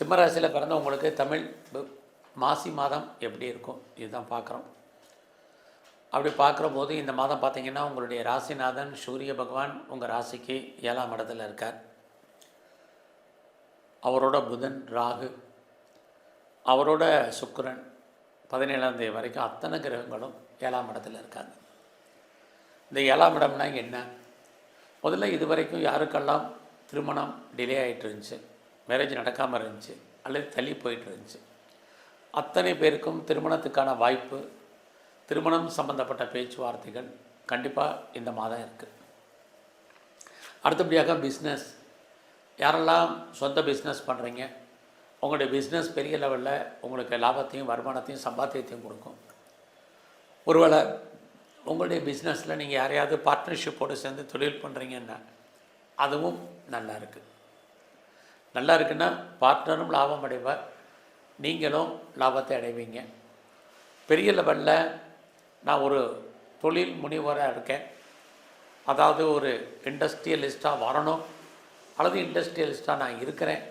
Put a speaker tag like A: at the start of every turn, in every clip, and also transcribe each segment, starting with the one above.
A: சிம்மராசியில் பிறந்தவங்களுக்கு தமிழ் மாசி மாதம் எப்படி இருக்கும் இதுதான் பார்க்குறோம். அப்படி பார்க்குற போது இந்த மாதம் பார்த்திங்கன்னா உங்களுடைய ராசிநாதன் சூரிய பகவான் உங்கள் ராசிக்கு 7ஆம் இடத்துல இருக்கார். அவரோட புதன், ராகு, அவரோட சுக்கிரன் 17ஆம் தேதி வரைக்கும் அத்தனை கிரகங்களும் 7ஆம் இடத்துல இருக்காங்க. இந்த 7ஆம் இடம்னா என்ன? முதல்ல இது வரைக்கும் யாருக்கெல்லாம் திருமணம் டிலே ஆகிட்டு இருந்துச்சு, மேரேஜ் நடக்காமல் இருந்துச்சு அல்லது தள்ளி போயிட்டு இருந்துச்சு, அத்தனை பேருக்கும் திருமணத்துக்கான வாய்ப்பு, திருமணம் சம்பந்தப்பட்ட பேச்சுவார்த்தைகள் கண்டிப்பாக இந்த மாதம் இருக்குது. அடுத்தபடியாக பிஸ்னஸ், யாரெல்லாம் சொந்த பிஸ்னஸ் பண்ணுறீங்க, உங்களுடைய பிஸ்னஸ் பெரிய லெவலில் உங்களுக்கு லாபத்தையும் வருமானத்தையும் சம்பாத்தியத்தையும் கொடுக்கும். ஒருவேளை உங்களுடைய பிஸ்னஸில் நீங்கள் யாரையாவது பார்ட்னர்ஷிப்போடு சேர்ந்து தொழில் பண்ணுறீங்கன்னா அதுவும் நல்லா இருக்குது. நல்லா இருக்குன்னா பார்ட்னரும் லாபம் அடைவார், நீங்களும் லாபத்தை அடைவீங்க. பெரிய லெவலில் நான் ஒரு தொழில் முனைவராக இருக்கேன், அதாவது ஒரு இண்டஸ்ட்ரியலிஸ்ட்டாக வரணும் அல்லது இண்டஸ்ட்ரியலிஸ்ட்டாக நான் இருக்கிறேன்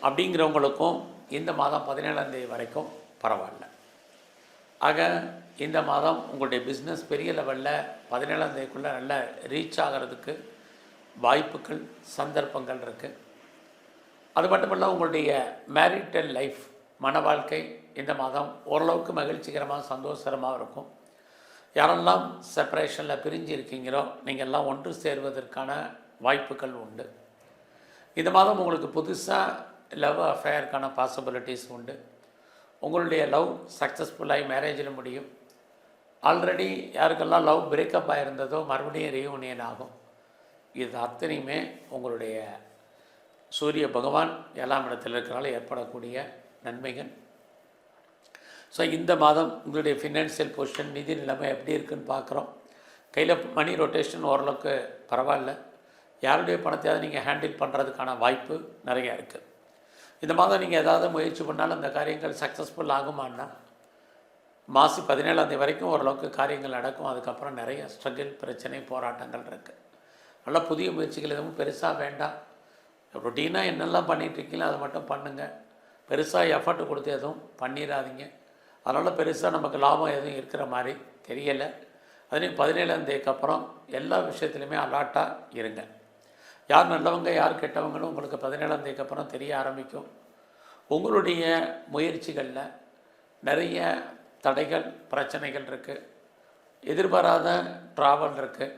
A: அப்படிங்கிறவங்களுக்கும் இந்த மாதம் 17ஆம் தேதி வரைக்கும் பரவாயில்ல. ஆக இந்த மாதம் உங்களுடைய பிஸ்னஸ் பெரிய லெவலில் 17ஆம் தேதிக்குள்ளே நல்லா ரீச் ஆகிறதுக்கு வாய்ப்புகள், சந்தர்ப்பங்கள் இருக்குது. அது மட்டும் இல்லை, உங்களுடைய மேரிட்டல் லைஃப், மன வாழ்க்கை இந்த மாதம் ஓரளவுக்கு மகிழ்ச்சிகரமாக சந்தோஷகரமாக இருக்கும். யாரெல்லாம் செப்பரேஷனில் பிரிஞ்சு இருக்கீங்களோ நீங்கள் எல்லாம் ஒன்று சேர்வதற்கான வாய்ப்புகள் உண்டு. இந்த மாதம் உங்களுக்கு புதுசாக லவ் அஃபேருக்கான பாசிபிலிட்டிஸ் உண்டு. உங்களுடைய லவ் சக்ஸஸ்ஃபுல்லாகி மேரேஜில் முடியும். ஆல்ரெடி யாருக்கெல்லாம் லவ் பிரேக்கப் ஆகிருந்ததோ மறுபடியும் ரீயூனியன் ஆகும். இது அத்தனையுமே உங்களுடைய சூரிய பகவான் 7ஆம் இடத்தில் இருக்கிறனால ஏற்படக்கூடிய நன்மைகள். ஸோ இந்த மாதம் உங்களுடைய ஃபினான்ஷியல் பொசிஷன், நிதி நிலைமை எப்படி இருக்குதுன்னு பார்க்குறோம். கையில் மணி ரொட்டேஷன் ஓரளவுக்கு பரவாயில்ல. யாருடைய பணத்தையாவது நீங்கள் ஹேண்டில் பண்ணுறதுக்கான வாய்ப்பு நிறையா இருக்குது. இந்த மாதம் நீங்கள் ஏதாவது முயற்சி பண்ணாலும் அந்த காரியங்கள் சக்ஸஸ்ஃபுல் ஆகுமான்னா மாசி 17ஆம் தேதி வரைக்கும் ஓரளவுக்கு காரியங்கள் நடக்கும். அதுக்கப்புறம் நிறைய ஸ்ட்ரகிள், பிரச்சனை, போராட்டங்கள் இருக்குது. நல்லா புதிய முயற்சிகள் எதுவும் பெருசாக வேண்டாம். ரொட்டீனாக என்னெல்லாம் பண்ணிகிட்ருக்கீங்களோ அதை மட்டும் பண்ணுங்கள். பெருசாக எஃபர்ட் கொடுத்து எதுவும் பண்ணிடாதீங்க. அதனால் பெருசாக நமக்கு லாபம் எதுவும் இருக்கிற மாதிரி தெரியலை. அதுலேயும் 17ஆம் தேதிக்கு அப்புறம் எல்லா விஷயத்துலையுமே அலாட்டாக இருங்க. யார் நல்லவங்க யார் கெட்டவங்கன்னு உங்களுக்கு 17ஆம் தேதிக்கு அப்புறம் தெரிய ஆரம்பிக்கும். உங்களுடைய முயற்சிகளில் நிறைய தடைகள், பிரச்சனைகள் இருக்குது. எதிர்பாராத ட்ராவல் இருக்குது.